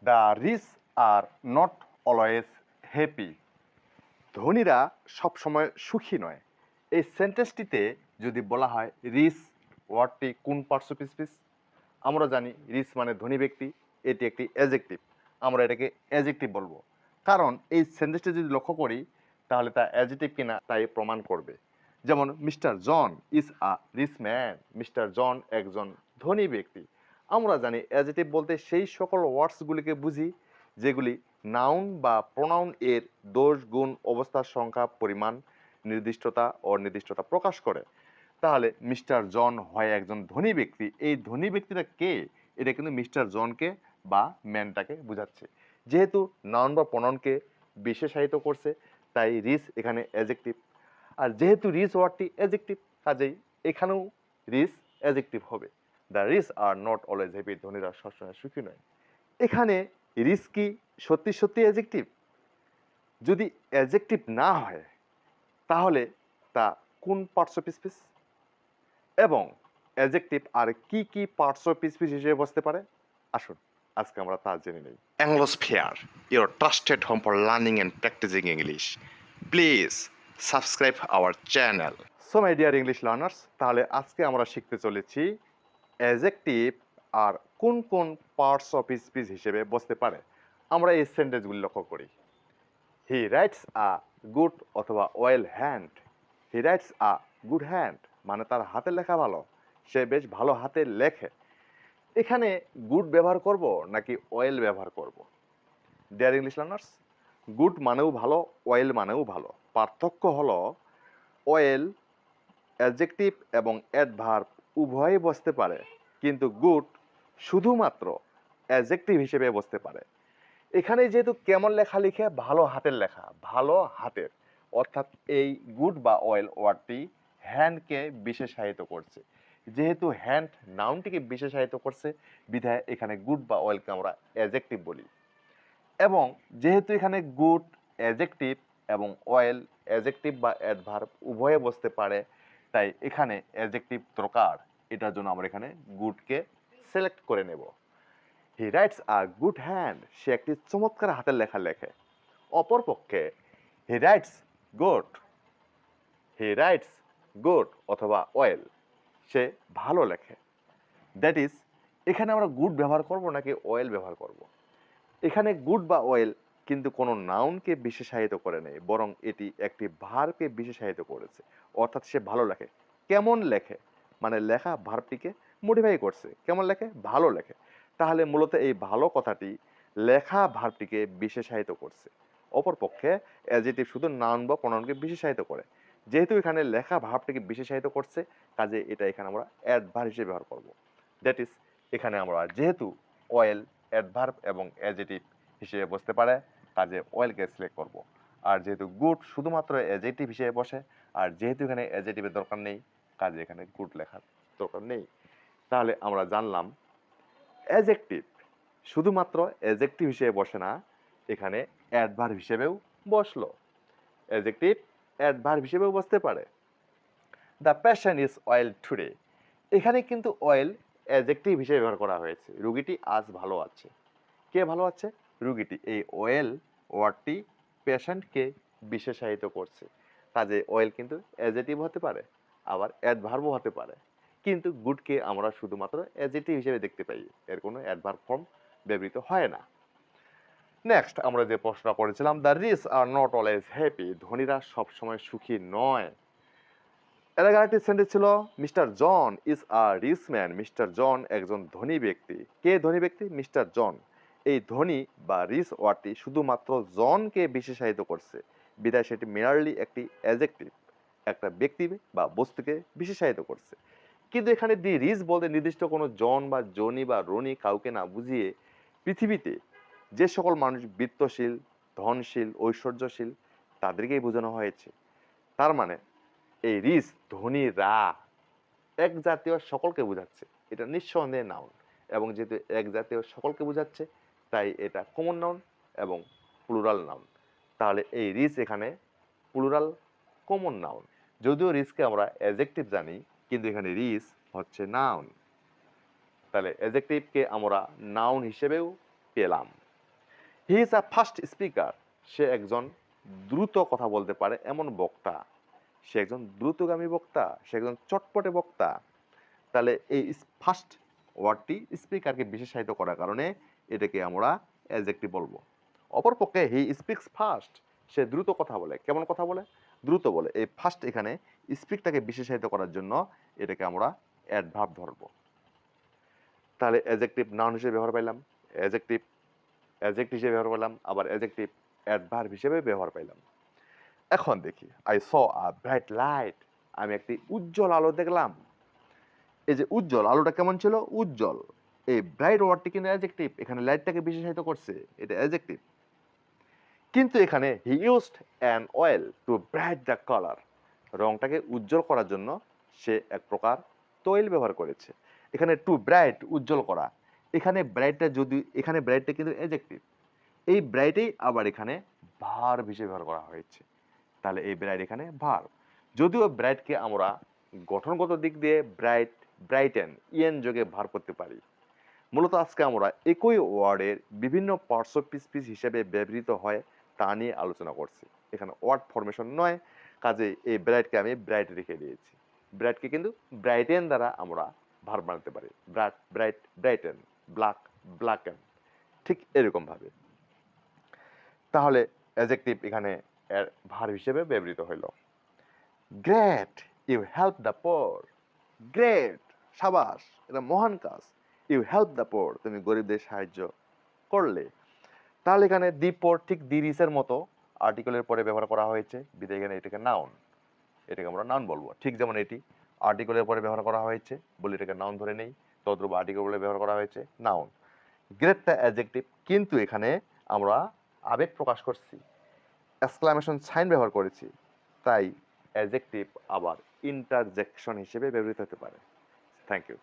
The rich are not always happy. ধনীরা সবসময় সুখী নয়। এই সেন্টেন্সটিতে যদি বলা হয় রিচ ওয়ার্ডটি কোন পার্টস অফ স্পিচ, আমরা জানি রিচ মানে ধনী ব্যক্তি, এটি একটি অ্যাজেক্টিভ। আমরা এটাকে অ্যাজেক্টিভ বলবো, কারণ এই সেন্টেন্সটি যদি লক্ষ্য করি তাহলে তা অ্যাজেক্টিভ কিনা তাই প্রমাণ করবে। যেমন mister John is a rich man, mister John একজন ধনী ব্যক্তি। আমরা জানি অ্যাজেক্টিভ বলতে সেই সকল ওয়ার্ডসগুলিকে বুঝি যেগুলি নাউন বা প্রোনাউন এর দোষ, গুণ, অবস্থার সংখ্যা, পরিমাণ, নির্দিষ্টতা, অনির্দিষ্টতা প্রকাশ করে। তাহলে মিস্টার জন হয় একজন ধনী ব্যক্তি। এই ধনী ব্যক্তিটা কে? এটা কিন্তু মিস্টার জনকে বা ম্যানটাকে বোঝাচ্ছে। যেহেতু নাউন বা প্রোনাউনকে বিশেষায়িত করছে, তাই রিচ এখানে অ্যাজেক্টিভ। আর যেহেতু রিচ ওয়ার্ডটি অ্যাজেক্টিভ, কাজেই এখানেও রিচ অ্যাজেক্টিভ হবে। The rich are not always happy, ধনীরা সবসময় সুখী নয়। এখানে রিচ কি সত্যি সত্যি অ্যাজেক্টিভ? যদি অ্যাজেক্টিভ না হয় তাহলে তা কোন পার্টস অফ স্পিচ? এবং অ্যাজেক্টিভ আর কি কি পার্টস অফ স্পিচ হিসেবে বসতে পারে? আসুন আজকে আমরা তা জেনে নেই। Anglosphere, your trusted home for learning and practicing English. Please subscribe our channel. So my dear English learners, তাহলে আজকে আমরা শিখতে চলেছি অ্যাজেক্টিভ আর কোন কোন পার্টস অফ স্পিচ হিসেবে বসতে পারে। আমরা এই সেন্টেন্সগুলি লক্ষ্য করি। হি রাইটস আ গুড অথবা well hand. He writes a good hand মানে তার হাতের লেখা ভালো, সে বেশ ভালো হাতে লেখে। এখানে গুড ব্যবহার করব নাকি ওয়েল ব্যবহার করব? ডিয়ার ইংলিশ লার্নার্স, গুড মানেও ভালো, ওয়েল মানেও ভালো। পার্থক্য হলো ওয়েল অ্যাডজেক্টিভ এবং অ্যাডভার্ব উভয়ই বসতে পারে, কিন্তু গুড শুধুমাত্র অ্যাডজেক্টিভ হিসেবে বসতে পারে। এখানে যেহেতু কেমন লেখা লিখে, ভালো হাতের লেখা, ভালো হাতের, অর্থাৎ এই গুড বা ওয়েল ওয়ার্ডটি হ্যান্ডকে বিশেষায়িত করছে। যেহেতু হ্যান্ড নাউনটিকে বিশেষায়িত করছে, বিধায় এখানে গুড বা ওয়েলকে আমরা অ্যাডজেক্টিভ বলি। এবং যেহেতু এখানে গুড অ্যাডজেক্টিভ এবং ওয়েল অ্যাডজেক্টিভ বা অ্যাডভার্ব উভয়ে বসতে পারে, তাই এখানে অ্যাডজেক্টিভ দরকার। এটার জন্য আমরা এখানে গুডকে সিলেক্ট করে নেব। He writes a good hand, সে একটি চমৎকার হাতের লেখা লেখে। অপরপক্ষে he writes good, he writes good অথবা ওয়েল, সে ভালো লেখে। দ্যাট ইজ, এখানে আমরা গুড ব্যবহার করব নাকি ওয়েল ব্যবহার করব? এখানে গুড বা ওয়েল কিন্তু কোনো নাউনকে বিশেষায়িত করে নেই, বরং এটি একটি ভার্বকে বিশেষায়িত করেছে। অর্থাৎ সে ভালো লেখে। কেমন লেখে মানে লেখা ভার্বটিকে মডিফাই করছে। কেমন লেখে? ভালো লেখে। তাহলে মূলত এই ভালো কথাটি লেখা ভার্বটিকে বিশেষায়িত করছে। অপরপক্ষে অ্যাডজেক্টিভ শুধু নাউন বা প্রনাউনকে বিশেষায়িত করে। যেহেতু এখানে লেখা ভার্বটিকে বিশেষায়িত করছে, কাজে এটা এখানে আমরা অ্যাডভার্ব হিসেবে ব্যবহার করব। দ্যাট ইজ, এখানে আমরা যেহেতু ওয়েল অ্যাডভার্ব এবং অ্যাডজেক্টিভ হিসেবে বসতে পারে, কাজে ওয়েলকে সিলেক্ট করব। আর যেহেতু গুড শুধুমাত্র অ্যাডজেক্টিভ হিসেবে বসে, আর যেহেতু এখানে অ্যাডজেক্টিভের দরকার নেই, কাজে এখানে গুড লেখার দরকার নেই। তাহলে আমরা জানলাম অ্যাডজেক্টিভ শুধুমাত্র অ্যাডজেক্টিভ হিসেবে বসে না, এখানে অ্যাডভার্ব হিসেবেও বসলো। অ্যাডজেক্টিভ অ্যাডভার্ব হিসেবেও বসতে পারে। The patient is well today, এখানে কিন্তু ওয়েল অ্যাডজেক্টিভ হিসেবে ব্যবহার করা হয়েছে। রোগীটি আজ ভালো আছে। কে ভালো আছে? রোগীটি। এই ওয়েল ওয়ার্ডটি পেশেন্টকে বিশেষায়িত করছে, কাজে ওয়েল কিন্তু অ্যাডজেক্টিভ হতে পারে, আবার অ্যাডভার্বও হতে পারে। কিন্তু গুডকে আমরা শুধুমাত্র অ্যাডজেক্টিভ হিসেবে দেখতে পাই, এর কোনো অ্যাডভার্ব ফর্ম ব্যবহৃত হয় না। নেক্সট আমরা যে প্রশ্ন করেছিলাম, the rich are not always happy, ধনীরা সবসময় সুখী নয়। এর আগে আরেকটি সেন্টেন্স ছিল, mister John is a rich man, mister John একজন ধনী ব্যক্তি। কে ধনী ব্যক্তি? Mister John. এই ধনী বা রিচ ওয়ার্ডটি শুধুমাত্র জনকে বিশেষায়িত করছে, বিধায় সেটি মেয়ারলি একটি অ্যাডজেক্টিভ, একটা ব্যক্তি বা বস্তুকে বিশেষায়িত করছে। কিন্তু এখানে দি রিচ বলতে নির্দিষ্ট কোনো জন বা জনি বা রনি কাউকে না বুঝিয়ে পৃথিবীতে যে সকল মানুষ বিত্তশীল, ধনশীল, ঐশ্বর্যশীল, তাদেরকেই বোঝানো হয়েছে। তার মানে এই রিচ ধনীরা এক জাতীয় সকলকে বোঝাচ্ছে, এটা নিঃসন্দেহে নাউন। এবং যেহেতু এক জাতীয় সকলকে বোঝাচ্ছে, তাই এটা কমন নাউন এবং প্লুরাল নাউন। তাহলে এই রিচ এখানে প্লুরাল কমন নাউন। যদিও রিচকে আমরা অ্যাডজেক্টিভ জানি, কিন্তু এখানে রিচ হচ্ছে নাউন। তাহলে অ্যাডজেক্টিভকে আমরা নাউন হিসেবেও পেলাম। He is a fast speaker, সে একজন দ্রুত কথা বলতে পারে এমন বক্তা, সে একজন দ্রুতগামী বক্তা, সে একজন চটপটে বক্তা। তাহলে এই ফাস্ট ওয়ার্ডটি স্পিকারকে বিশেষায়িত করার কারণে এটাকে আমরা অ্যাডজেক্টিভ বলবো। অপরপক্ষে হি স্পিক্স ফাস্ট, সে দ্রুত কথা বলে। কেমন কথা বলে? দ্রুত বলে। এই ফাস্ট এখানে স্পিকটাকে বিশেষায়িত করার জন্য এটাকে আমরা অ্যাডভার্ব ধরবো। তাহলে অ্যাডজেক্টিভ নাউন হিসেবে ব্যবহার পাইলাম, অ্যাডজেক্টিভ অ্যাডজেক্টিভ হিসেবে ব্যবহার পেলাম, আবার অ্যাডজেক্টিভ অ্যাডভার্ব হিসেবে ব্যবহার পাইলাম। এখন দেখি, I saw a bright light, আমি একটি উজ্জ্বল আলো দেখলাম। এই যে উজ্জ্বল আলোটা কেমন ছিল? উজ্জ্বল। এই ব্রাইট ওয়ার্ডটি কিন্তু অ্যাডজেক্টিভ, এখানে লাইটটাকে বিশেষায়িত করছে, এটা অ্যাডজেক্টিভ। কিন্তু এখানে he used an oil to bright the colour, রংটাকে উজ্জ্বল করার জন্য সে এক প্রকার তৈল ব্যবহার করেছে। এখানে টু ব্রাইট, উজ্জ্বল করা, এখানে ব্রাইটটা যদি, এখানে ব্রাইটটা কিন্তু অ্যাডজেক্টিভ, এই ব্রাইটেই আবার এখানে ভার্ব হিসেবে ব্যবহার করা হয়েছে। তাহলে এই ব্রাইট এখানে ভার্ব। যদিও ব্রাইটকে আমরা গঠনগত দিক দিয়ে ব্রাইট, ব্রাইটেন, ইএন যোগে ভার্ব করতে পারি। মূলত আজকে আমরা একই ওয়ার্ডের বিভিন্ন পার্টস অফ স্পিচ হিসেবে ব্যবহৃত হয় তা নিয়ে আলোচনা করছি। এখানে ওয়ার্ড ফরমেশন নয়, কাজে এই ব্রাইটকে আমি ব্রাইট রেখে দিয়েছি। ব্রাইটকে কিন্তু ব্রাইটেন দ্বারা আমরা ভার্ব বানাতে পারি। ব্রাইট, ব্রাইট, ব্রাইটেন, ব্ল্যাক, ব্ল্যাকেন, ঠিক এরকম ভাবে। তাহলে অ্যাডজেক্টিভ এখানে ভার্ব হিসেবে ব্যবহৃত হইল। Great, you help the poor. Great, সাবাস, এটা মহান কাজ। ইউ হেল্প দ্য পোর, তুমি গরিবদের সাহায্য করলে। তাহলে এখানে দি পোর ঠিক দি রিচের মতো আর্টিকেলের পরে ব্যবহার করা হয়েছে, বিধায় এখানে এটাকে নাউন, এটাকে আমরা নাউন বলবো। ঠিক যেমন এটি আর্টিকেলের পরে ব্যবহার করা হয়েছে বলে এটাকে নাউন ধরে নেই, তদ্রূপ আর্টিকেল বলে ব্যবহার করা হয়েছে, নাউন। গ্রেটটা অ্যাডজেক্টিভ, কিন্তু এখানে আমরা আবেগ প্রকাশ করছি, এক্সক্লামেশন সাইন ব্যবহার করেছি, তাই অ্যাডজেক্টিভ আবার ইন্টারজেকশন হিসেবে ব্যবহৃত হতে পারে। Thank you.